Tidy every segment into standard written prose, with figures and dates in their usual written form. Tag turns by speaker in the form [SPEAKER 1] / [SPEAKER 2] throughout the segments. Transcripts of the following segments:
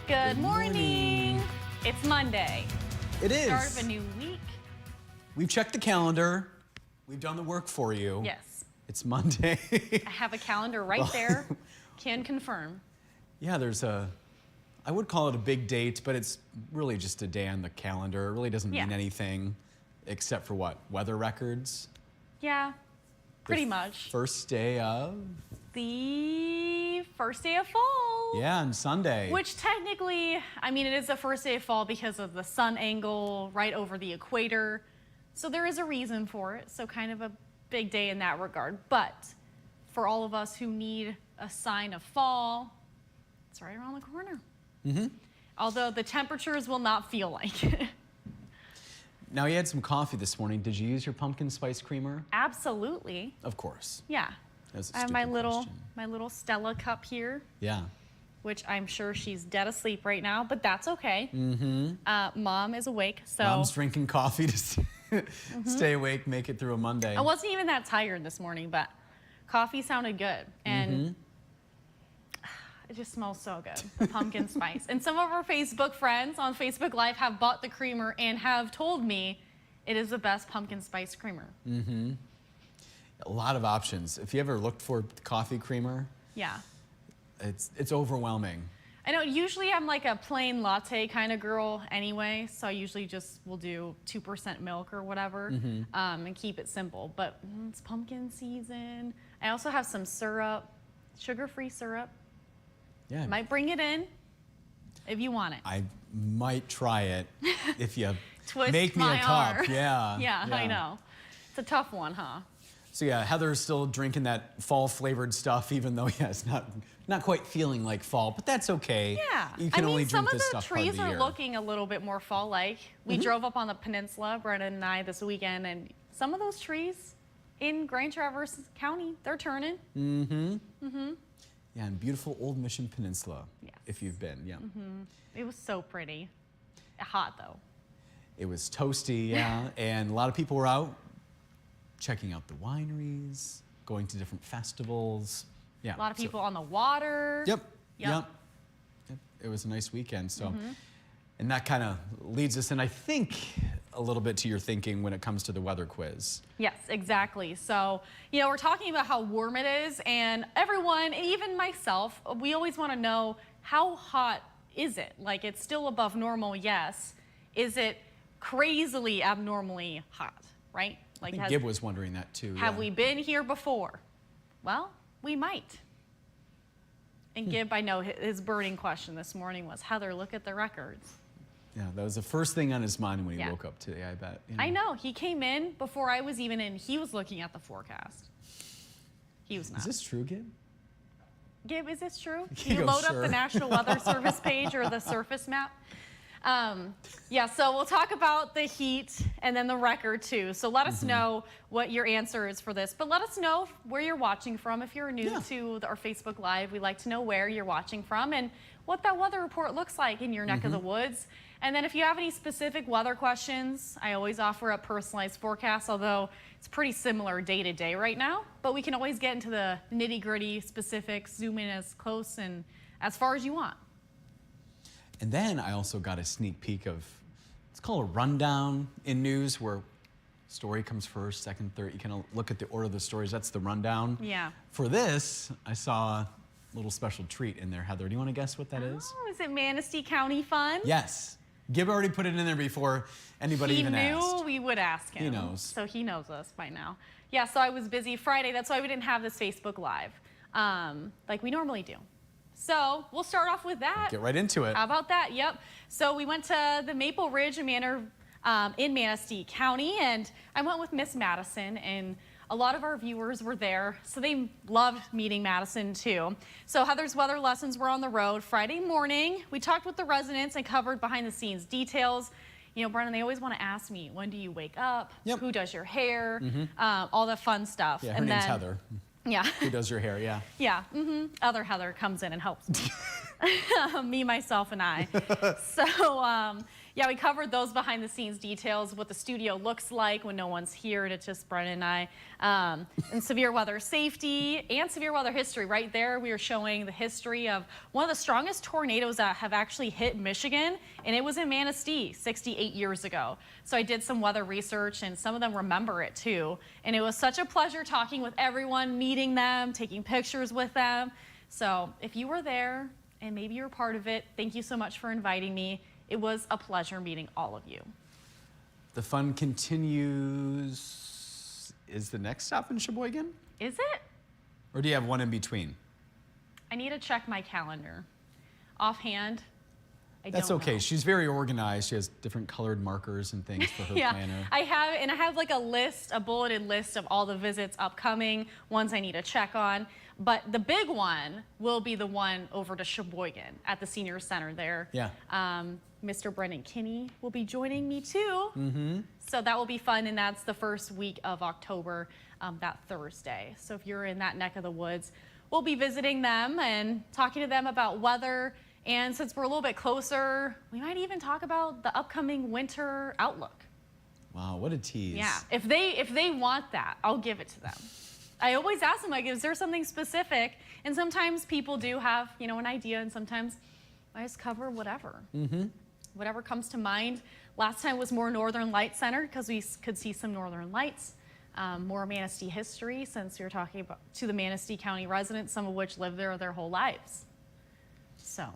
[SPEAKER 1] Good morning. It's Monday.
[SPEAKER 2] It is.
[SPEAKER 1] Start of a new week.
[SPEAKER 2] We've checked the calendar. We've done the work for you.
[SPEAKER 1] Yes.
[SPEAKER 2] It's Monday.
[SPEAKER 1] I have a calendar right there. Can confirm.
[SPEAKER 2] Yeah, I would call it a big date, but it's really just a day on the calendar. It really doesn't mean anything except for what? Weather records?
[SPEAKER 1] Yeah, pretty much.
[SPEAKER 2] First day of?
[SPEAKER 1] The first day of fall.
[SPEAKER 2] Yeah, on Sunday.
[SPEAKER 1] Which technically, I mean, it is the first day of fall because of the sun angle right over the equator. So there is a reason for it. So kind of a big day in that regard. But for all of us who need a sign of fall, it's right around the corner. Mm-hmm. Although the temperatures will not feel like it.
[SPEAKER 2] Now, you had some coffee this morning. Did you use your pumpkin spice creamer?
[SPEAKER 1] Absolutely.
[SPEAKER 2] Of course.
[SPEAKER 1] Yeah. I have my little Stella cup here.
[SPEAKER 2] Yeah.
[SPEAKER 1] Which I'm sure she's dead asleep right now, but that's okay. Mm-hmm. Mom is awake, so.
[SPEAKER 2] Mom's drinking coffee to stay awake, make it through a Monday.
[SPEAKER 1] I wasn't even that tired this morning, but coffee sounded good. And it just smells so good, the pumpkin spice. And some of our Facebook friends on Facebook Live have bought the creamer and have told me it is the best pumpkin spice creamer. Mm-hmm.
[SPEAKER 2] A lot of options. If you ever looked for coffee creamer,
[SPEAKER 1] yeah,
[SPEAKER 2] it's overwhelming.
[SPEAKER 1] I know, usually I'm like a plain latte kind of girl anyway, so I usually just will do 2% milk or whatever and keep it simple. But it's pumpkin season. I also have some syrup, sugar-free syrup.
[SPEAKER 2] Yeah.
[SPEAKER 1] Might bring it in if you want it.
[SPEAKER 2] I might try it if you
[SPEAKER 1] Twist
[SPEAKER 2] make me
[SPEAKER 1] my
[SPEAKER 2] a cup.
[SPEAKER 1] arm.
[SPEAKER 2] Yeah.
[SPEAKER 1] Yeah, I know. It's a tough one, huh?
[SPEAKER 2] So yeah, Heather's still drinking that fall flavored stuff, even though it's not quite feeling like fall, but that's okay.
[SPEAKER 1] Yeah,
[SPEAKER 2] you can only drink this stuff
[SPEAKER 1] some of the trees
[SPEAKER 2] part of the
[SPEAKER 1] are
[SPEAKER 2] year.
[SPEAKER 1] looking a little bit more fall-like. We drove up on the peninsula, Brennan and I, this weekend, and some of those trees in Grand Traverse County, they're turning.
[SPEAKER 2] Yeah, and beautiful Old Mission Peninsula,
[SPEAKER 1] Yes.
[SPEAKER 2] if you've been. Yeah.
[SPEAKER 1] It was so pretty. Hot though.
[SPEAKER 2] It was toasty, yeah, and a lot of people were out checking out the wineries, going to different festivals. Yeah.
[SPEAKER 1] A lot of people on the water.
[SPEAKER 2] Yep. It was a nice weekend. So, and that kind of leads us in, I think, a little bit to your thinking when it comes to the weather quiz.
[SPEAKER 1] Yes, exactly. So, you know, we're talking about how warm it is, and everyone, and even myself, we always want to know, how hot is it? Like, it's still above normal, yes. Is it crazily abnormally hot, right? Like,
[SPEAKER 2] I think Gib was wondering that too.
[SPEAKER 1] Have we been here before? Well, we might. And Gib, I know his burning question this morning was, Heather, look at the records.
[SPEAKER 2] Yeah, that was the first thing on his mind when he woke up today, I bet. You know.
[SPEAKER 1] I know. He came in before I was even in. He was looking at the forecast. He was not.
[SPEAKER 2] Is this true, Gib?
[SPEAKER 1] Gib, is this true?
[SPEAKER 2] He
[SPEAKER 1] You
[SPEAKER 2] goes,
[SPEAKER 1] load
[SPEAKER 2] "Sure."
[SPEAKER 1] up the National Weather Service page or the surface map. Yeah, so we'll talk about the heat and then the record too. So let us know what your answer is for this. But let us know where you're watching from. If you're new to our Facebook Live, we'd like to know where you're watching from and what that weather report looks like in your neck of the woods. And then if you have any specific weather questions, I always offer a personalized forecast, although it's pretty similar day to day right now. But we can always get into the nitty-gritty specifics, zoom in as close and as far as you want.
[SPEAKER 2] And then I also got a sneak peek of, it's called a rundown in news, where story comes first, second, third. You kind of look at the order of the stories. That's the rundown.
[SPEAKER 1] Yeah.
[SPEAKER 2] For this, I saw a little special treat in there. Heather, do you want to guess what that is?
[SPEAKER 1] Oh, is it Manistee County fun?
[SPEAKER 2] Yes. Gib already put it in there before anybody even asked.
[SPEAKER 1] He knew we would ask him.
[SPEAKER 2] He knows.
[SPEAKER 1] So he knows us by now. Yeah, so I was busy Friday. That's why we didn't have this Facebook Live like we normally do. So we'll start off with that.
[SPEAKER 2] Get right into it.
[SPEAKER 1] How about that? Yep. So we went to the Maple Ridge Manor in Manistee County, and I went with Miss Madison, and a lot of our viewers were there, so they loved meeting Madison too. So Heather's weather lessons were on the road Friday morning. We talked with the residents and covered behind the scenes details. You know, Brennan, they always want to ask me, when do you wake up?
[SPEAKER 2] Yep.
[SPEAKER 1] Who does your hair? All the fun stuff.
[SPEAKER 2] Yeah, her name's Heather.
[SPEAKER 1] Yeah.
[SPEAKER 2] Who does your hair, yeah.
[SPEAKER 1] Yeah. Other Heather comes in and helps me. Me, myself, and I. So, Yeah, we covered those behind the scenes details, what the studio looks like when no one's here and it's just Brennan and I. And severe weather safety and severe weather history. Right there, we are showing the history of one of the strongest tornadoes that have actually hit Michigan, and it was in Manistee 68 years ago. So I did some weather research, and some of them remember it too. And it was such a pleasure talking with everyone, meeting them, taking pictures with them. So if you were there and maybe you're part of it, thank you so much for inviting me. It was a pleasure meeting all of you.
[SPEAKER 2] The fun continues. Is the next stop in Sheboygan?
[SPEAKER 1] Is it?
[SPEAKER 2] Or do you have one in between?
[SPEAKER 1] I need to check my calendar. Offhand, I
[SPEAKER 2] That's
[SPEAKER 1] don't
[SPEAKER 2] okay.
[SPEAKER 1] know.
[SPEAKER 2] She's very organized. She has different colored markers and things for her
[SPEAKER 1] Yeah,
[SPEAKER 2] planner.
[SPEAKER 1] I have like a list, a bulleted list of all the visits upcoming, ones I need to check on. But the big one will be the one over to Sheboygan at the Senior Center there.
[SPEAKER 2] Yeah.
[SPEAKER 1] Mr. Brendan Kinney will be joining me too. Mm-hmm. So that will be fun, and that's the first week of October, that Thursday. So if you're in that neck of the woods, we'll be visiting them and talking to them about weather. And since we're a little bit closer, we might even talk about the upcoming winter outlook.
[SPEAKER 2] Wow, what a tease.
[SPEAKER 1] Yeah, if they want that, I'll give it to them. I always ask them, like, is there something specific? And sometimes people do have, you know, an idea, and sometimes I just cover whatever. Mm-hmm. Whatever comes to mind. Last time was more Northern Lights centered because we could see some Northern Lights. More Manistee history, since you're talking about to the Manistee County residents, some of which live there their whole lives. So.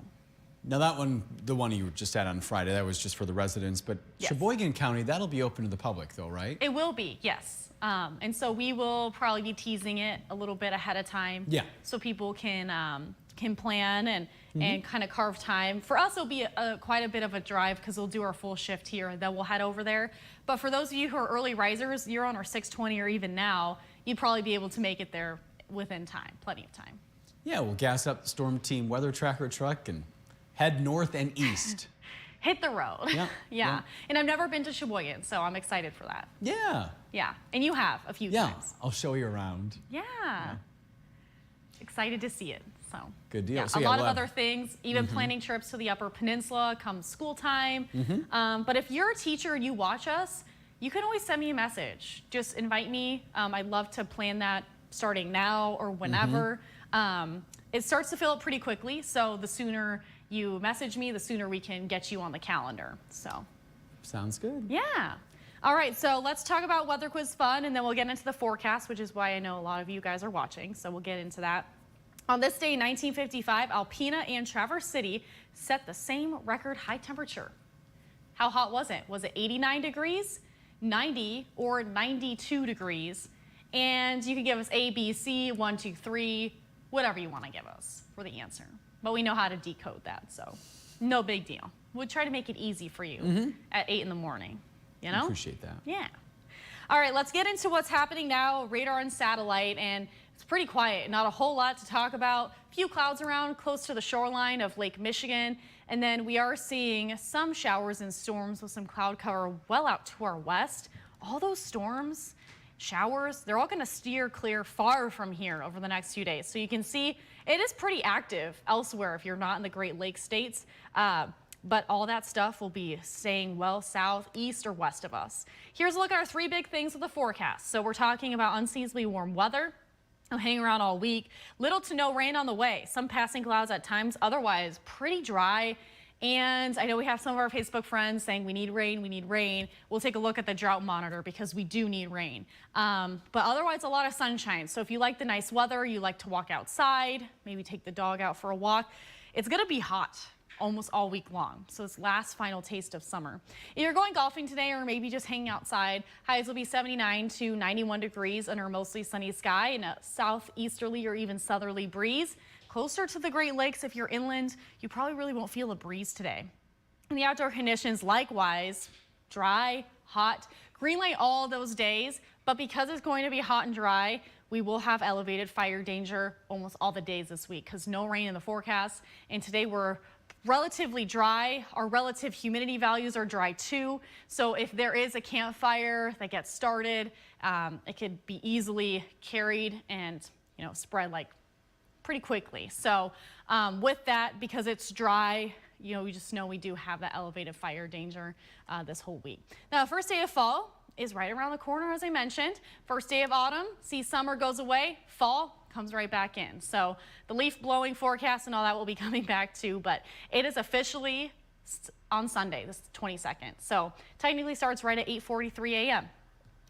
[SPEAKER 2] Now that one, the one you just had on Friday, that was just for the residents, but
[SPEAKER 1] Yes.
[SPEAKER 2] Sheboygan County, that'll be open to the public though, right?
[SPEAKER 1] It will be, yes. And so we will probably be teasing it a little bit ahead of time.
[SPEAKER 2] Yeah.
[SPEAKER 1] So people can plan and kind of carve time. For us, it'll be quite a bit of a drive because we'll do our full shift here, and then we'll head over there. But for those of you who are early risers, you're on our 6:20 or even now, you'd probably be able to make it there within time, plenty of time.
[SPEAKER 2] Yeah, we'll gas up the Storm Team weather tracker truck and head north and east.
[SPEAKER 1] Hit the road.
[SPEAKER 2] Yeah, yeah.
[SPEAKER 1] And I've never been to Sheboygan, so I'm excited for that.
[SPEAKER 2] Yeah.
[SPEAKER 1] Yeah. And you have a few
[SPEAKER 2] Yeah,
[SPEAKER 1] times.
[SPEAKER 2] I'll show you around.
[SPEAKER 1] Yeah. Excited to see it. So
[SPEAKER 2] Good deal.
[SPEAKER 1] Yeah,
[SPEAKER 2] So
[SPEAKER 1] a
[SPEAKER 2] yeah,
[SPEAKER 1] lot of
[SPEAKER 2] we'll have-
[SPEAKER 1] other things, even planning trips to the Upper Peninsula come school time.
[SPEAKER 2] Mm-hmm.
[SPEAKER 1] But if you're a teacher and you watch us, you can always send me a message. Just invite me. I'd love to plan that starting now or whenever. It starts to fill up pretty quickly, so the sooner you message me, the sooner we can get you on the calendar. So.
[SPEAKER 2] Sounds good.
[SPEAKER 1] Yeah. All right, so let's talk about weather quiz fun, and then we'll get into the forecast, which is why I know a lot of you guys are watching, so we'll get into that. On this day in 1955, Alpena and Traverse City set the same record high temperature. How hot was it? Was it 89 degrees, 90, or 92 degrees? And you can give us A, B, C, 1, 2, 3, whatever you want to give us for the answer. But we know how to decode that, so no big deal. We'll try to make it easy for you at 8 in the morning. You know?
[SPEAKER 2] Appreciate that.
[SPEAKER 1] Yeah. All right, let's get into what's happening now, radar and satellite, and it's pretty quiet, not a whole lot to talk about. A few clouds around close to the shoreline of Lake Michigan, and then we are seeing some showers and storms with some cloud cover well out to our west. All those storms, showers, they're all going to steer clear far from here over the next few days. So you can see it is pretty active elsewhere if you're not in the Great Lakes states. But all that stuff will be staying well south, east, or west of us. Here's a look at our three big things with the forecast. So we're talking about unseasonably warm weather. It'll hang around all week. Little to no rain on the way. Some passing clouds at times, otherwise pretty dry. And I know we have some of our Facebook friends saying we need rain, we need rain. We'll take a look at the drought monitor because we do need rain. But otherwise, a lot of sunshine. So if you like the nice weather, you like to walk outside, maybe take the dog out for a walk, it's gonna be hot almost all week long. So it's last final taste of summer. If you're going golfing today or maybe just hanging outside, highs will be 79 to 91 degrees under a mostly sunny sky and a southeasterly or even southerly breeze. Closer to the Great Lakes, if you're inland, you probably really won't feel a breeze today. And the outdoor conditions, likewise, dry, hot, green light all those days, but because it's going to be hot and dry, we will have elevated fire danger almost all the days this week because no rain in the forecast. And today we're relatively dry. Our relative humidity values are dry too. So if there is a campfire that gets started, it could be easily carried and spread like pretty quickly. So with that, because it's dry, we just know we do have that elevated fire danger this whole week. Now, first day of fall is right around the corner, as I mentioned. First day of autumn, see summer goes away, fall comes right back in. So the leaf blowing forecast and all that will be coming back too, but it is officially on Sunday, this is the 22nd. So technically starts right at 8:43 a.m.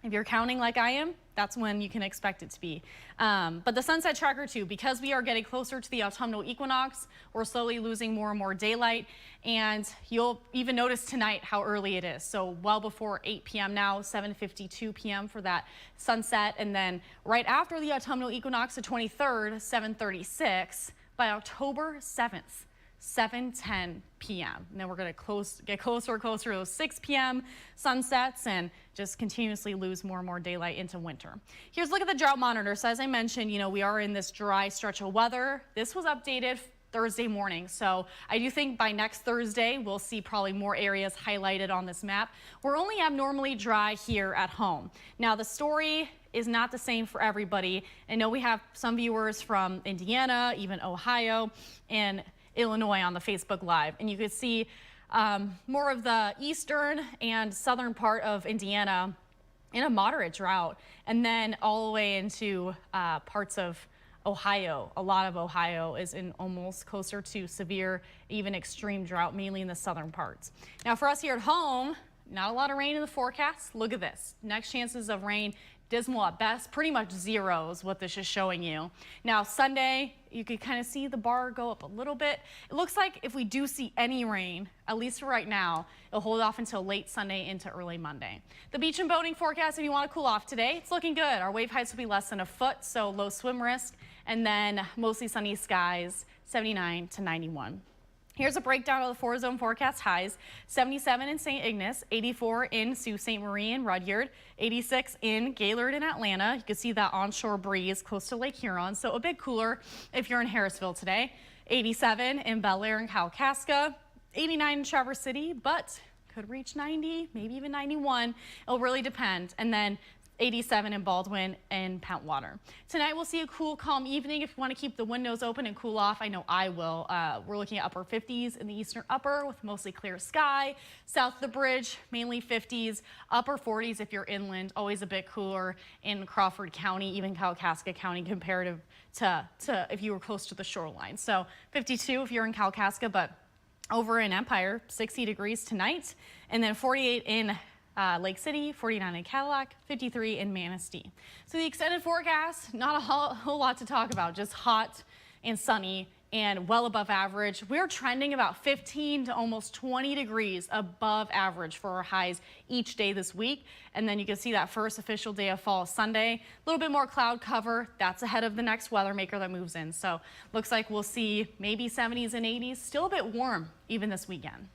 [SPEAKER 1] If you're counting like I am, that's when you can expect it to be. But the sunset tracker too, because we are getting closer to the autumnal equinox, we're slowly losing more and more daylight. And you'll even notice tonight how early it is. So well before 8 p.m. now, 7:52 p.m. for that sunset. And then right after the autumnal equinox, the 23rd, 7:36, by October 7th. 7:10 p.m. And then we're going to get closer and closer to those 6 p.m. sunsets and just continuously lose more and more daylight into winter. Here's a look at the drought monitor. So as I mentioned, we are in this dry stretch of weather. This was updated Thursday morning. So I do think by next Thursday, we'll see probably more areas highlighted on this map. We're only abnormally dry here at home. Now the story is not the same for everybody. I know we have some viewers from Indiana, even Ohio, and Illinois on the Facebook Live, and you could see more of the eastern and southern part of Indiana in a moderate drought, and then all the way into parts of Ohio. A lot of Ohio is in almost closer to severe, even extreme drought, mainly in the southern parts. Now for us here at home, not a lot of rain in the forecast. Look at this. Next chances of rain, dismal at best, pretty much zero is what this is showing you. Now Sunday, you can kind of see the bar go up a little bit. It looks like if we do see any rain, at least for right now, it'll hold off until late Sunday into early Monday. The beach and boating forecast, if you want to cool off today, it's looking good. Our wave heights will be less than a foot, so low swim risk, and then mostly sunny skies, 79 to 91. Here's a breakdown of the 4-zone forecast highs. 77 in St. Ignace, 84 in Sault Ste. Marie and Rudyard, 86 in Gaylord and Atlanta. You can see that onshore breeze close to Lake Huron, so a bit cooler if you're in Harrisville today. 87 in Bel Air and Kalkaska, 89 in Traverse City, but could reach 90, maybe even 91. It'll really depend. And then 87 in Baldwin and Pentwater. Tonight we'll see a cool, calm evening. If you want to keep the windows open and cool off, I know I will. We're looking at upper 50s in the eastern upper with mostly clear sky. South of the bridge, mainly 50s. Upper 40s if you're inland, always a bit cooler in Crawford County, even Kalkaska County comparative to if you were close to the shoreline. So 52 if you're in Kalkaska, but over in Empire, 60 degrees tonight. And then 48 in Lake City, 49 in Cadillac, 53 in Manistee. So the extended forecast, not a whole lot to talk about, just hot and sunny and well above average. We're trending about 15 to almost 20 degrees above average for our highs each day this week. And then you can see that first official day of fall Sunday, a little bit more cloud cover. That's ahead of the next weather maker that moves in. So looks like we'll see maybe 70s and 80s, still a bit warm even this weekend.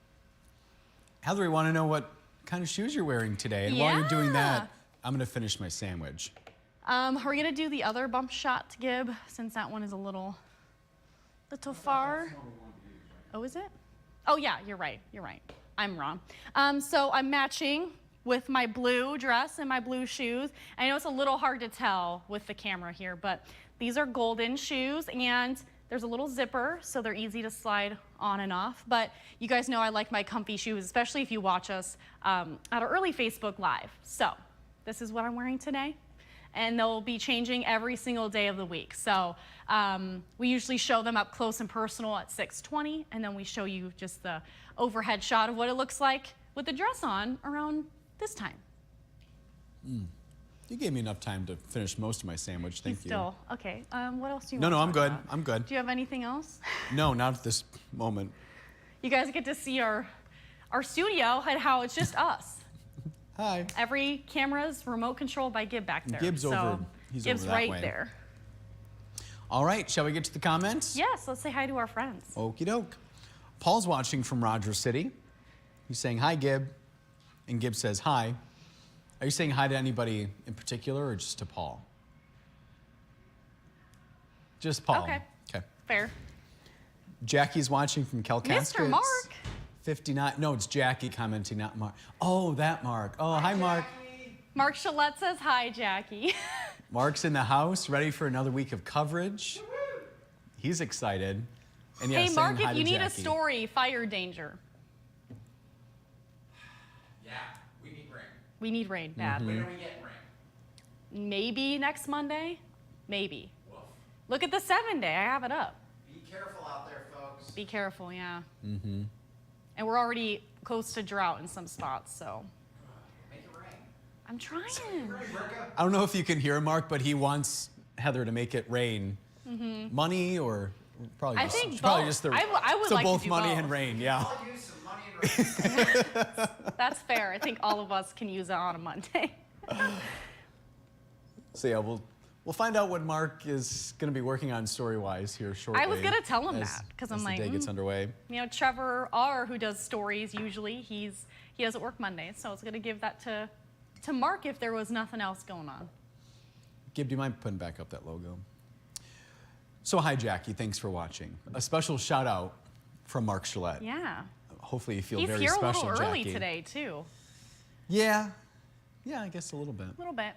[SPEAKER 2] Heather, we want to know what kind of shoes you're wearing today. And while you're doing that, I'm going to finish my sandwich.
[SPEAKER 1] Are we going to do the other bump shot, Gib, since that one is a little far? Oh, is it? Oh, yeah, you're right. You're right. I'm wrong. So I'm matching with my blue dress and my blue shoes. I know it's a little hard to tell with the camera here, but these are golden shoes, and there's a little zipper, so they're easy to slide on and off. But you guys know I like my comfy shoes, especially if you watch us at our early Facebook Live. So this is what I'm wearing today, and they'll be changing every single day of the week. So we usually show them up close and personal at 6:20, and then we show you just the overhead shot of what it looks like with the dress on around this time.
[SPEAKER 2] You gave me enough time to finish most of my sandwich. Thank you.
[SPEAKER 1] Still, okay. What else do you
[SPEAKER 2] No,
[SPEAKER 1] want to
[SPEAKER 2] I'm
[SPEAKER 1] talk
[SPEAKER 2] good.
[SPEAKER 1] about?
[SPEAKER 2] I'm good.
[SPEAKER 1] Do you have anything else?
[SPEAKER 2] No, not at this moment.
[SPEAKER 1] You guys get to see our studio and how it's just us.
[SPEAKER 2] Hi.
[SPEAKER 1] Every camera's remote controlled by Gib back there.
[SPEAKER 2] Gib's over. He's
[SPEAKER 1] Gib's
[SPEAKER 2] over that
[SPEAKER 1] right
[SPEAKER 2] way.
[SPEAKER 1] there.
[SPEAKER 2] All right, shall we get to the comments?
[SPEAKER 1] Yes, let's say hi to our friends.
[SPEAKER 2] Okie doke. Paul's watching from Rogers City. He's saying, hi, Gib. And Gib says, hi. Are you saying hi to anybody in particular or just to Paul? Just Paul.
[SPEAKER 1] Okay.
[SPEAKER 2] Okay.
[SPEAKER 1] Fair.
[SPEAKER 2] Jackie's watching from Kalkaska.
[SPEAKER 1] Mr. Mark.
[SPEAKER 2] 59. No, it's Jackie commenting, not Mark. Oh, that Mark. Oh, hi, Mark.
[SPEAKER 1] Mark Chalette says hi, Jackie.
[SPEAKER 2] Mark's in the house, ready for another week of coverage. He's excited. And yeah,
[SPEAKER 1] Hey,
[SPEAKER 2] saying
[SPEAKER 1] Mark,
[SPEAKER 2] hi
[SPEAKER 1] if
[SPEAKER 2] to
[SPEAKER 1] you need a
[SPEAKER 2] Jackie.
[SPEAKER 1] story, fire danger.
[SPEAKER 3] Yeah, we need rain.
[SPEAKER 1] We need rain, bad.
[SPEAKER 3] When are we getting rain?
[SPEAKER 1] Maybe next Monday. Maybe.
[SPEAKER 3] Woof.
[SPEAKER 1] Look at the 7-day. I have it up.
[SPEAKER 3] Be careful out there, folks.
[SPEAKER 1] Be careful, yeah. And we're already close to drought in some spots, so
[SPEAKER 3] Make it rain.
[SPEAKER 1] I'm trying.
[SPEAKER 3] Rain, Bricca.
[SPEAKER 2] I don't know if you can hear Mark, but he wants Heather to make it rain. Money or probably
[SPEAKER 1] I
[SPEAKER 2] just,
[SPEAKER 1] think
[SPEAKER 2] probably
[SPEAKER 1] both.
[SPEAKER 2] just the
[SPEAKER 1] I would
[SPEAKER 2] so
[SPEAKER 1] like to
[SPEAKER 2] both
[SPEAKER 1] do
[SPEAKER 2] money
[SPEAKER 1] both.
[SPEAKER 2] and rain. Yeah.
[SPEAKER 3] I'll use some money and rain.
[SPEAKER 1] That's fair. I think all of us can use it on a Monday.
[SPEAKER 2] So yeah, we'll find out what Mark is going to be working on story-wise here shortly.
[SPEAKER 1] I was gonna tell him
[SPEAKER 2] as-
[SPEAKER 1] that, 'cause
[SPEAKER 2] as
[SPEAKER 1] I'm like,
[SPEAKER 2] the day gets underway.
[SPEAKER 1] You know, Trevor R., who does stories usually, he doesn't work Mondays, so I was gonna give that to Mark if there was nothing else going on.
[SPEAKER 2] Gib, do you mind putting back up that logo? So hi, Jackie. Thanks for watching. A special shout out from Mark Gillette.
[SPEAKER 1] Yeah.
[SPEAKER 2] Hopefully you feel
[SPEAKER 1] He's
[SPEAKER 2] very
[SPEAKER 1] here a
[SPEAKER 2] special,
[SPEAKER 1] little early
[SPEAKER 2] Jackie.
[SPEAKER 1] today, too.
[SPEAKER 2] Yeah, I guess a little bit.
[SPEAKER 1] A little bit.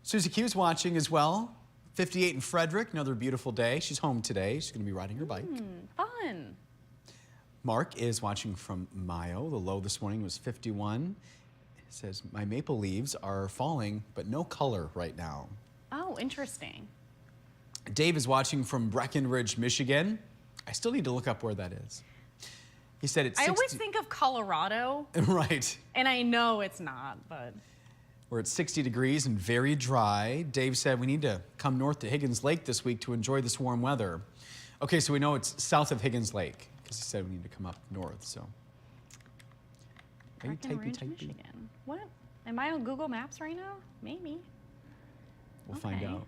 [SPEAKER 2] Susie Q's watching as well. 58 in Frederick, another beautiful day. She's home today. She's going to be riding her bike.
[SPEAKER 1] Fun.
[SPEAKER 2] Mark is watching from Mayo. The low this morning was 51. It says, my maple leaves are falling, but no color right now.
[SPEAKER 1] Oh, interesting.
[SPEAKER 2] Dave is watching from Breckenridge, Michigan. I still need to look up where that is. He said it's
[SPEAKER 1] I
[SPEAKER 2] 60
[SPEAKER 1] always think of Colorado,
[SPEAKER 2] right.
[SPEAKER 1] and I know it's not, but
[SPEAKER 2] We're at 60 degrees and very dry. Dave said we need to come north to Higgins Lake this week to enjoy this warm weather. Okay, so we know it's south of Higgins Lake because he said we need to come up north. So, are you
[SPEAKER 1] Breckenridge,
[SPEAKER 2] typey?
[SPEAKER 1] Michigan. What? Am I on Google Maps right now? Maybe.
[SPEAKER 2] We'll find
[SPEAKER 1] Okay.
[SPEAKER 2] out.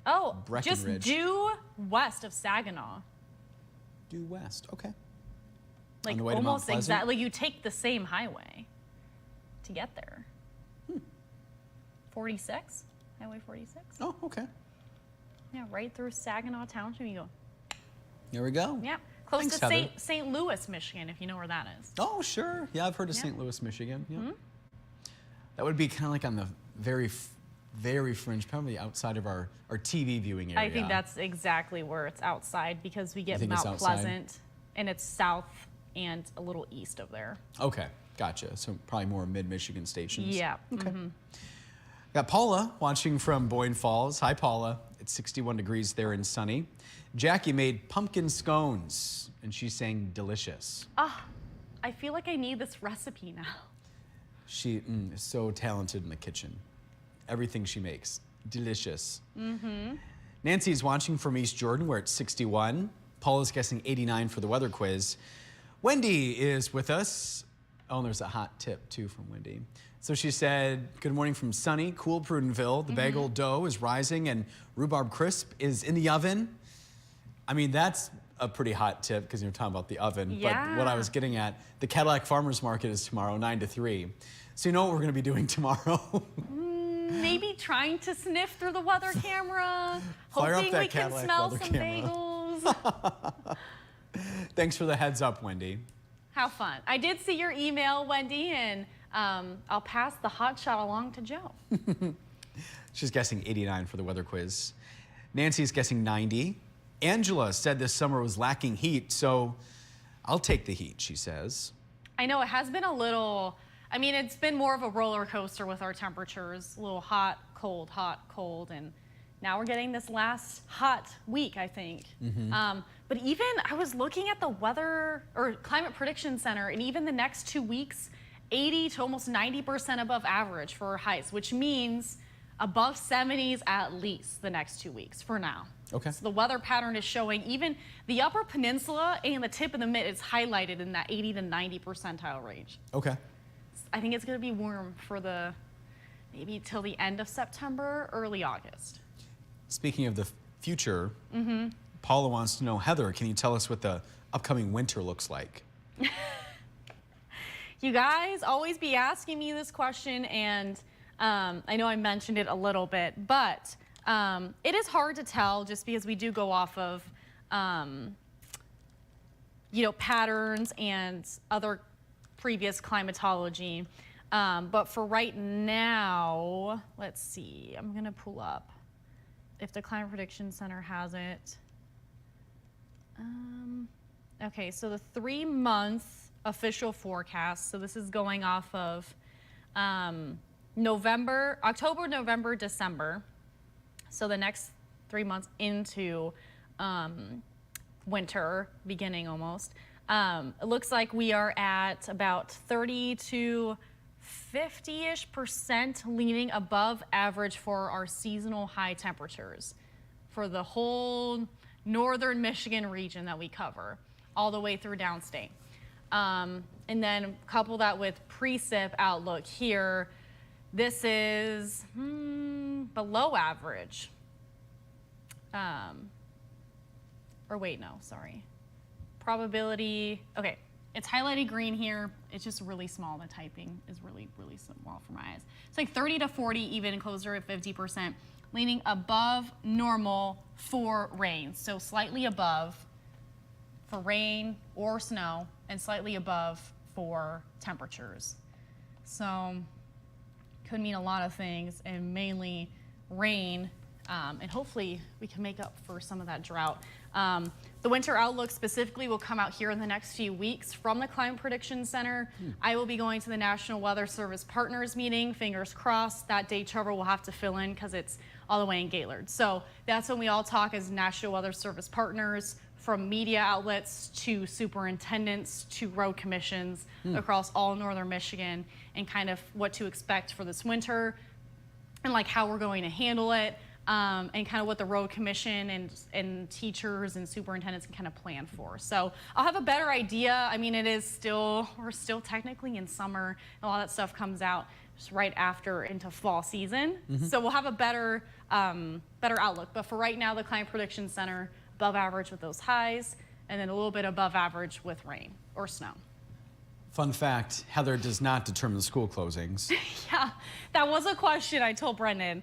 [SPEAKER 1] Oh, just
[SPEAKER 2] Breckenridge.
[SPEAKER 1] due west of Saginaw.
[SPEAKER 2] Due west. Okay.
[SPEAKER 1] Like
[SPEAKER 2] the way to Mount
[SPEAKER 1] almost
[SPEAKER 2] Pleasant?
[SPEAKER 1] exactly. You take the same highway to get there. 46, Highway 46.
[SPEAKER 2] Oh, okay.
[SPEAKER 1] Yeah, right through Saginaw Township. You go.
[SPEAKER 2] There we go.
[SPEAKER 1] Yeah, close
[SPEAKER 2] Thanks,
[SPEAKER 1] to
[SPEAKER 2] Heather.
[SPEAKER 1] St. Louis, Michigan, if you know where that is.
[SPEAKER 2] Oh, sure. Yeah, I've heard of
[SPEAKER 1] Yeah.
[SPEAKER 2] St. Louis, Michigan. Yeah. That would be kind of like on the very fringe, probably outside of our TV viewing area.
[SPEAKER 1] I think that's exactly where it's outside because we get
[SPEAKER 2] think it's
[SPEAKER 1] Mount
[SPEAKER 2] outside?
[SPEAKER 1] Pleasant, and it's south and a little east of there.
[SPEAKER 2] Okay, gotcha. So probably more mid-Michigan stations.
[SPEAKER 1] Yeah.
[SPEAKER 2] Okay. Got Paula watching from Boyne Falls. Hi, Paula. It's 61 degrees there and sunny. Jackie made pumpkin scones, and she's saying delicious.
[SPEAKER 1] I feel like I need this recipe now.
[SPEAKER 2] She is so talented in the kitchen. Everything she makes, delicious. Nancy's watching from East Jordan, where it's 61. Paula's guessing 89 for the weather quiz. Wendy is with us. Oh, and there's a hot tip, too, from Wendy. So she said, good morning from sunny, cool Prudenville. The bagel dough is rising and rhubarb crisp is in the oven. I mean, that's a pretty hot tip because you're talking about the oven. But what I
[SPEAKER 1] Yeah.
[SPEAKER 2] was getting at, the Cadillac Farmers Market is tomorrow, 9 to 3. So you know what we're going to be doing tomorrow?
[SPEAKER 1] Maybe trying to sniff through the weather camera,
[SPEAKER 2] Fire up
[SPEAKER 1] hoping
[SPEAKER 2] that
[SPEAKER 1] we can
[SPEAKER 2] Cadillac
[SPEAKER 1] smell
[SPEAKER 2] weather
[SPEAKER 1] some
[SPEAKER 2] camera.
[SPEAKER 1] bagels.
[SPEAKER 2] Thanks for the heads up, Wendy.
[SPEAKER 1] How fun. I did see your email, Wendy, and I'll pass the hot shot along to Joe.
[SPEAKER 2] She's guessing 89 for the weather quiz. Nancy's guessing 90. Angela said this summer was lacking heat, so I'll take the heat, she says.
[SPEAKER 1] I know it has been a little, I mean, it's been more of a roller coaster with our temperatures, a little hot, cold, and now we're getting this last hot week, I think. But even, I was looking at the weather, or Climate Prediction Center, and even the next 2 weeks, 80 to almost 90% above average for highs, which means above 70s at least the next 2 weeks for now.
[SPEAKER 2] Okay.
[SPEAKER 1] So the weather pattern is showing even the upper peninsula and the tip of the mid is highlighted in that 80 to 90 percentile range.
[SPEAKER 2] Okay.
[SPEAKER 1] I think it's going to be warm for the maybe till the end of September, early August.
[SPEAKER 2] Speaking of the future, Paula wants to know, Heather, can you tell us what the upcoming winter looks like?
[SPEAKER 1] You guys always be asking me this question, and I know I mentioned it a little bit, but it is hard to tell just because we do go off of patterns and other previous climatology. But for right now, let's see, I'm gonna pull up if the Climate Prediction Center has it. Okay, so the 3-month official forecast, so this is going off of October, November, December. So the next 3 months into winter, beginning almost. It looks like we are at about 30 to 50-ish% leaning above average for our seasonal high temperatures for the whole northern Michigan region that we cover, all the way through downstate. And then couple that with precip outlook here. This is below average. Or wait, no, sorry. Probability, okay, it's highlighted green here. It's just really small. The typing is really, really small for my eyes. It's like 30 to 40, even closer at 50%, leaning above normal for rain. So slightly above for rain or snow, and slightly above for temperatures. So could mean a lot of things, and mainly rain, and hopefully we can make up for some of that drought. The winter outlook specifically will come out here in the next few weeks from the Climate Prediction Center. I will be going to the National Weather Service Partners meeting, fingers crossed. That day Trevor will have to fill in because it's all the way in Gaylord. So that's when we all talk as National Weather Service Partners, from media outlets to superintendents to road commissions across all northern Michigan, and kind of what to expect for this winter and like how we're going to handle it. And kind of what the road commission and teachers and superintendents can kind of plan for. So I'll have a better idea. I mean, we're still technically in summer, and a lot of that stuff comes out just right after into fall season. So we'll have a better outlook. But for right now, the Climate Prediction Center, above average with those highs, and then a little bit above average with rain or snow.
[SPEAKER 2] Fun fact, Heather does not determine the school closings.
[SPEAKER 1] Yeah, that was a question I told Brendan.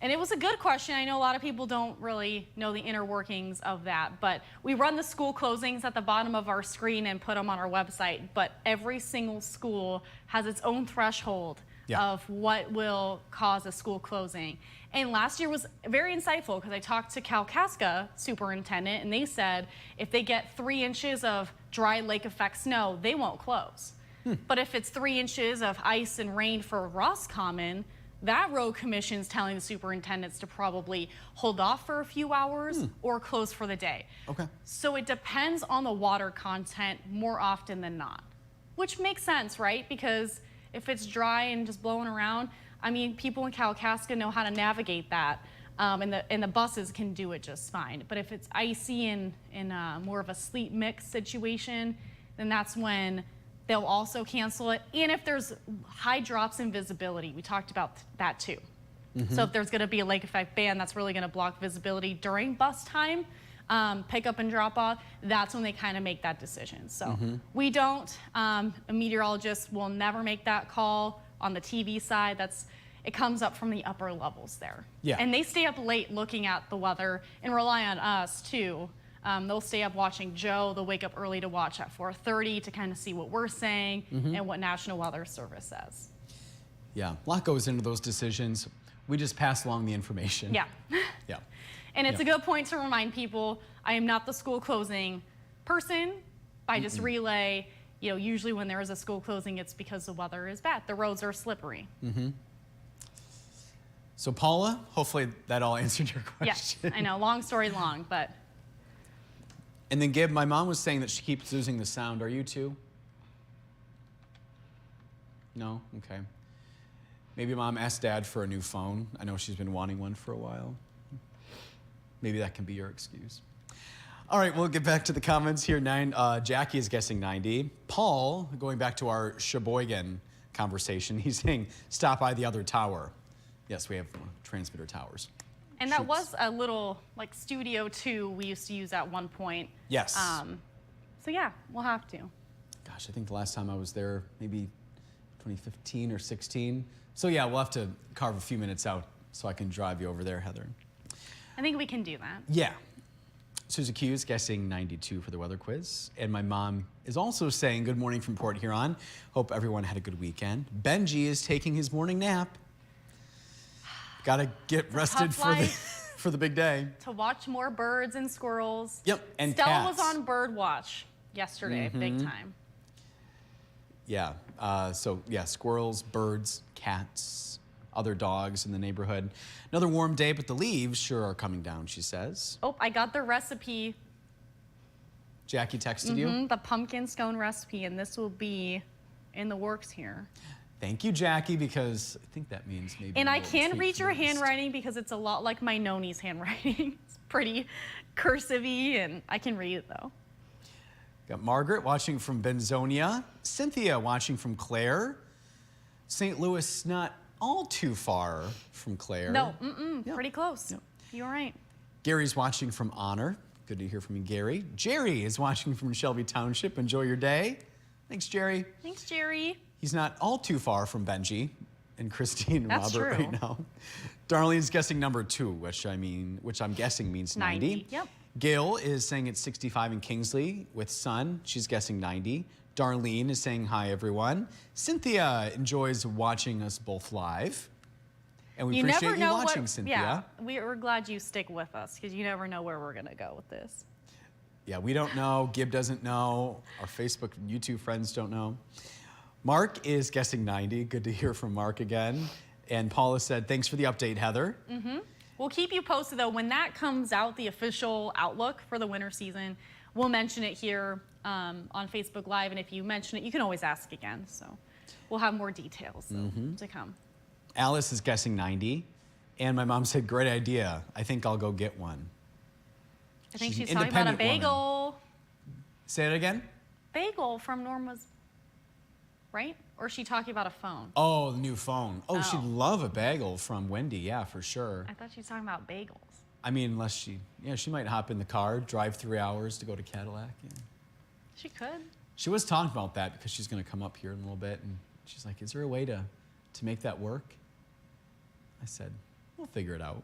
[SPEAKER 1] And it was a good question. I know a lot of people don't really know the inner workings of that, but we run the school closings at the bottom of our screen and put them on our website, but every single school has its own threshold of what will cause a school closing. And last year was very insightful because I talked to Kalkaska superintendent, and they said if they get 3 inches of dry lake effect snow, they won't close. But if it's 3 inches of ice and rain for Roscommon, that road commission's telling the superintendents to probably hold off for a few hours or close for the day.
[SPEAKER 2] Okay.
[SPEAKER 1] So it depends on the water content more often than not, which makes sense, right? Because if it's dry and just blowing around, I mean, people in Kalkaska know how to navigate that, and the buses can do it just fine. But if it's icy and more of a sleet mix situation, then that's when they'll also cancel it. And if there's high drops in visibility, we talked about that too. So if there's gonna be a lake effect ban, that's really gonna block visibility during bus time, pick up and drop off, that's when they kind of make that decision. So we don't, a meteorologist will never make that call on the TV side. It comes up from the upper levels there.
[SPEAKER 2] Yeah.
[SPEAKER 1] And they stay up late looking at the weather and rely on us too. They'll stay up watching Joe. They'll wake up early to watch at 4:30 to kind of see what we're saying and what National Weather Service says.
[SPEAKER 2] Yeah, a lot goes into those decisions. We just pass along the information.
[SPEAKER 1] Yeah.
[SPEAKER 2] Yeah.
[SPEAKER 1] And it's a good point to remind people, I am not the school closing person. I just relay, usually when there is a school closing, it's because the weather is bad. The roads are slippery.
[SPEAKER 2] So Paula, hopefully that all answered your question.
[SPEAKER 1] Yes, I know, long story long, but.
[SPEAKER 2] And then Gib, my mom was saying that she keeps losing the sound. Are you too? No? Okay. Maybe Mom asked Dad for a new phone. I know she's been wanting one for a while. Maybe that can be your excuse. All right, we'll get back to the comments here. Jackie is guessing 90. Paul, going back to our Sheboygan conversation, he's saying stop by the other tower. Yes, we have transmitter towers.
[SPEAKER 1] And that was a little, like, Studio 2 we used to use at one point.
[SPEAKER 2] Yes.
[SPEAKER 1] So yeah, we'll have to.
[SPEAKER 2] Gosh, I think the last time I was there, maybe 2015 or 16. So yeah, we'll have to carve a few minutes out so I can drive you over there, Heather.
[SPEAKER 1] I think we can do that.
[SPEAKER 2] Yeah. Susie Q is guessing 92 for the weather quiz. And my mom is also saying good morning from Port Huron. Hope everyone had a good weekend. Benji is taking his morning nap. Got to get rested for for the big day.
[SPEAKER 1] To watch more birds and squirrels.
[SPEAKER 2] Yep, and
[SPEAKER 1] Stella
[SPEAKER 2] cats.
[SPEAKER 1] was on bird watch yesterday, big time.
[SPEAKER 2] Yeah, squirrels, birds, cats, other dogs in the neighborhood. Another warm day, but the leaves sure are coming down, she says.
[SPEAKER 1] Oh, I got the recipe.
[SPEAKER 2] Jackie texted you?
[SPEAKER 1] The pumpkin scone recipe, and this will be in the works here.
[SPEAKER 2] Thank you, Jackie, because I think that means maybe.
[SPEAKER 1] And I
[SPEAKER 2] we'll
[SPEAKER 1] can
[SPEAKER 2] tweak
[SPEAKER 1] read your
[SPEAKER 2] the list.
[SPEAKER 1] handwriting because it's a lot like my Noni's handwriting. It's pretty cursive-y, and I can read it though.
[SPEAKER 2] Got Margaret watching from Benzonia, Cynthia watching from Clare, St. Louis not all too far from Clare.
[SPEAKER 1] No,
[SPEAKER 2] Yep.
[SPEAKER 1] pretty close.
[SPEAKER 2] Yep.
[SPEAKER 1] You're right.
[SPEAKER 2] Gary's watching from Honor. Good to hear from you, Gary. Jerry is watching from Shelby Township. Enjoy your day. Thanks, Jerry.
[SPEAKER 1] Thanks, Jerry.
[SPEAKER 2] He's not all too far from Benji and Christine and
[SPEAKER 1] That's
[SPEAKER 2] Robert
[SPEAKER 1] true.
[SPEAKER 2] right now. Darlene's guessing number 2, which I'm guessing means 90.
[SPEAKER 1] Yep.
[SPEAKER 2] Gail is saying it's 65 in Kingsley with sun. She's guessing 90. Darlene is saying hi, everyone. Cynthia enjoys watching us both live. And we appreciate you watching, Cynthia.
[SPEAKER 1] Yeah, we're glad you stick with us because you never know where we're going to go with this.
[SPEAKER 2] Yeah, we don't know. Gib doesn't know. Our Facebook and YouTube friends don't know. Mark is guessing 90. Good to hear from Mark again. And Paula said, thanks for the update, Heather.
[SPEAKER 1] We'll keep you posted, though. When that comes out, the official outlook for the winter season, we'll mention it here on Facebook Live. And if you mention it, you can always ask again. So we'll have more details to come.
[SPEAKER 2] Alice is guessing 90. And my mom said, great idea. I think I'll go get one.
[SPEAKER 1] I think
[SPEAKER 2] She's
[SPEAKER 1] she's
[SPEAKER 2] an
[SPEAKER 1] talking about a
[SPEAKER 2] independent woman.
[SPEAKER 1] bagel.
[SPEAKER 2] Say it again.
[SPEAKER 1] Bagel from Norma's, right? Or is she talking about a phone?
[SPEAKER 2] Oh, the new phone. Oh, she'd
[SPEAKER 1] Oh.
[SPEAKER 2] love a bagel from Wendy. Yeah, for sure.
[SPEAKER 1] I thought she was talking about bagels.
[SPEAKER 2] I mean, unless she might hop in the car, drive 3 hours to go to Cadillac. Yeah.
[SPEAKER 1] She could.
[SPEAKER 2] She was talking about that because she's going to come up here in a little bit, and she's like, is there a way to make that work? I said, we'll figure it out.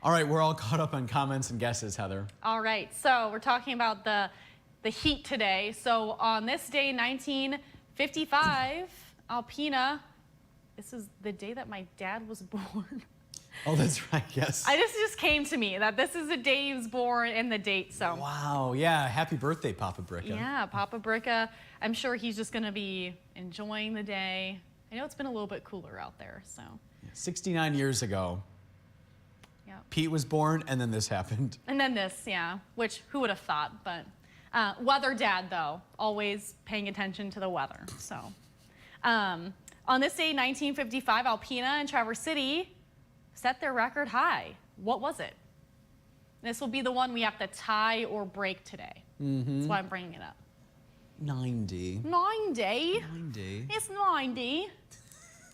[SPEAKER 2] All right, we're all caught up on comments and guesses, Heather.
[SPEAKER 1] All right, so we're talking about the heat today. So on this day, 1955, Alpena, this is the day that my dad was born.
[SPEAKER 2] Oh, that's right, yes.
[SPEAKER 1] This just came to me that this is the day he was born and the date, so.
[SPEAKER 2] Wow, yeah, happy birthday, Papa Bricca.
[SPEAKER 1] Yeah, Papa Bricca. I'm sure he's just gonna be enjoying the day. I know it's been a little bit cooler out there, so.
[SPEAKER 2] 69 years ago,
[SPEAKER 1] Yeah.
[SPEAKER 2] Pete was born, and then this happened.
[SPEAKER 1] And then this, yeah, which who would have thought, but weather dad, though, always paying attention to the weather, so. On this day, 1955, Alpena and Traverse City set their record high. What was it? This will be the one we have to tie or break today. That's why I'm bringing it up.
[SPEAKER 2] 90.
[SPEAKER 1] 90?
[SPEAKER 2] 90.
[SPEAKER 1] It's 90.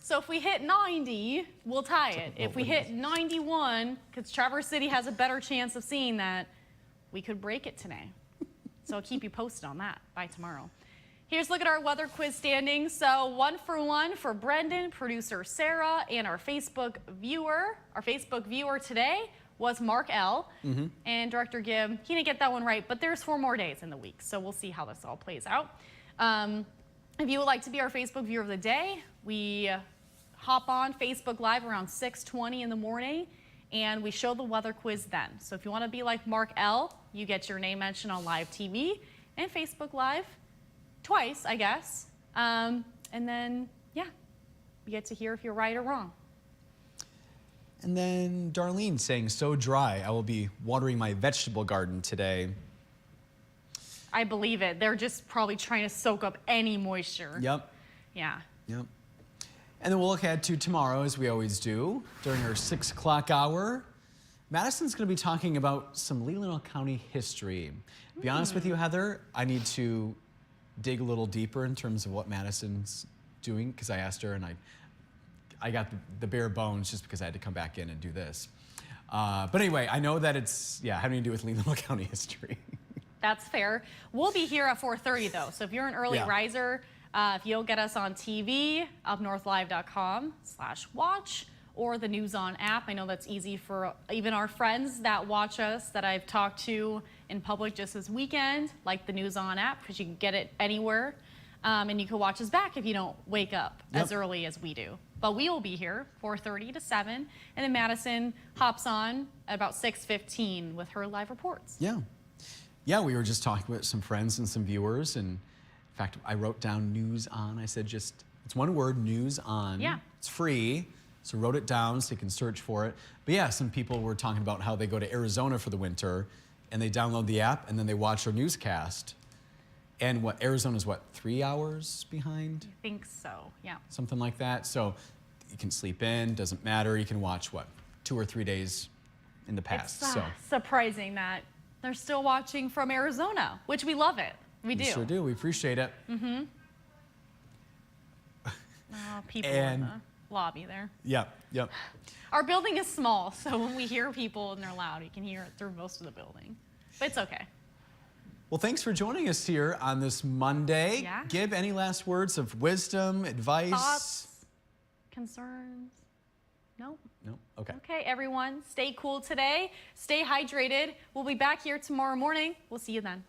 [SPEAKER 1] So if we hit 90, we'll tie it. If we hit 91, because Traverse City has a better chance of seeing that, we could break it today. So I'll keep you posted on that by tomorrow. Here's a look at our weather quiz standings. So 1 for 1 for Brendan, producer Sarah, and our Facebook viewer. Our Facebook viewer today was Mark L. And Director Gibb, he didn't get that one right, but there's 4 more days in the week, so we'll see how this all plays out. If you would like to be our Facebook viewer of the day, we hop on Facebook Live around 6:20 in the morning, and we show the weather quiz then. So if you want to be like Mark L., you get your name mentioned on live TV and Facebook Live twice, I guess. And then, yeah, you get to hear if you're right or wrong.
[SPEAKER 2] And then Darlene saying, so dry, I will be watering my vegetable garden today.
[SPEAKER 1] I believe it. They're just probably trying to soak up any moisture.
[SPEAKER 2] Yep.
[SPEAKER 1] Yeah.
[SPEAKER 2] Yep. And then we'll look ahead to tomorrow, as we always do, during our 6 o'clock hour. Madison's going to be talking about some Leelanau County history. To be honest with you, Heather, I need to dig a little deeper in terms of what Madison's doing, because I asked her, and I got the bare bones just because I had to come back in and do this. But anyway, I know that it's, having to do with Leelanau County history.
[SPEAKER 1] That's fair. We'll be here at 4:30 though, so if you're an early
[SPEAKER 2] Yeah.
[SPEAKER 1] riser, if you'll get us on TV, upnorthlive.com/watch, or the News On app. I know that's easy for even our friends that watch us that I've talked to in public just this weekend, like the News On app, because you can get it anywhere. And you can watch us back if you don't wake up as
[SPEAKER 2] Yep.
[SPEAKER 1] early as we do. But we will be here 4:30 to 7, and then Madison hops on at about 6:15 with her live reports.
[SPEAKER 2] Yeah. Yeah, we were just talking with some friends and some viewers, and in fact, I wrote down news on. I said it's one word, news on.
[SPEAKER 1] Yeah.
[SPEAKER 2] It's free, so wrote it down so you can search for it. But yeah, some people were talking about how they go to Arizona for the winter, and they download the app, and then they watch our newscast. And Arizona's 3 hours behind?
[SPEAKER 1] I think so, yeah.
[SPEAKER 2] Something like that. So you can sleep in, doesn't matter. You can watch 2 or 3 days in the past.
[SPEAKER 1] It's
[SPEAKER 2] So
[SPEAKER 1] surprising that they're still watching from Arizona, which we love it. We do.
[SPEAKER 2] sure do. We appreciate it.
[SPEAKER 1] People
[SPEAKER 2] And-
[SPEAKER 1] in the lobby there.
[SPEAKER 2] Yep.
[SPEAKER 1] Our building is small, so when we hear people and they're loud, you can hear it through most of the building. But it's okay.
[SPEAKER 2] Well, thanks for joining us here on this Monday.
[SPEAKER 1] Yeah.
[SPEAKER 2] Give any last words of wisdom, advice?
[SPEAKER 1] Thoughts? Concerns? Nope.
[SPEAKER 2] No? Okay.
[SPEAKER 1] Okay, everyone, stay cool today. Stay hydrated. We'll be back here tomorrow morning. We'll see you then.